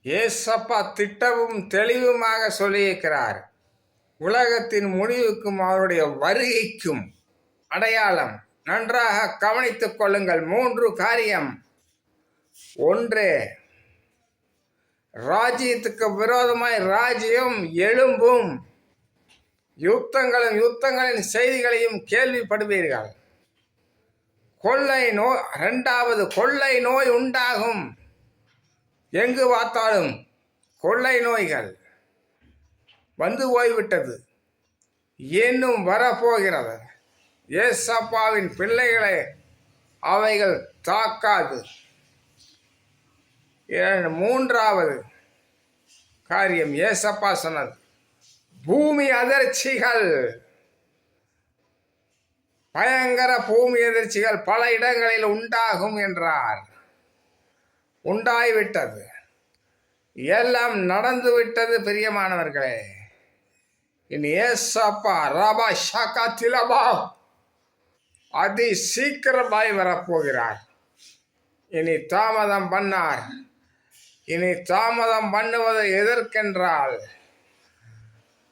ஏசப்பா திட்டமும் தெளிவுமாக சொல்லியிருக்கிறார். உலகத்தின் முடிவுக்கும் அவருடைய வருகைக்கும் அடையாளம் நன்றாக கவனித்துக் கொள்ளுங்கள். 3 காரியம். 1, ராஜ்யத்துக்கு விரோதமாய் ராஜ்யம் எழும்பும். யுத்தங்களின் செய்திகளையும் கேள்விப்படுவீர்கள். கொள்ளை நோய். 2, கொள்ளை நோய் உண்டாகும். எங்கு பார்த்தாலும் கொள்ளை நோய்கள் வந்து போய்விட்டது, இன்னும் வரப்போகிறது. ஏசப்பாவின் பிள்ளைகளை அவைகள் தாக்காது. 3வது காரியம் ஏசப்பா சொன்னது, பூமி அதிர்ச்சிகள். பயங்கர பூமி அதிர்ச்சிகள் பல இடங்களில் உண்டாகும் என்றார். உண்டாய்விட்டது, எல்லாம் நடந்துவிட்டது. பிரியமானவர்களே, இனி ஏசப்பா ரபா ஷாக்கா திலபா அதி சீக்கிரமாய் வரப்போகிறார். இனி தாமதம் பண்ணார். இனி தாமதம் பண்ணுவது எதற்கென்றால்,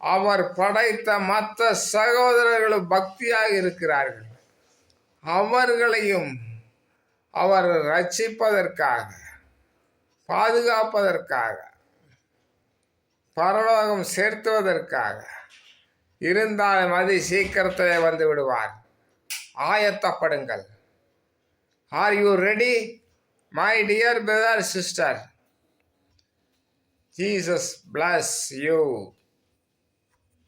அவர் படைத்த மற்ற சகோதரர்களும் பக்தியாக இருக்கிறார்கள். அவர்களையும் அவர் ரட்சிப்பதற்காக, பாதுகாப்பதற்காக, பரலோகம் சேர்த்துவதற்காக. இருந்தாலும் அதி சீக்கிரத்திலே வந்து விடுவார். ஆயத்தப்படுங்கள். Are you ready, my dear brother sister? Jesus bless you.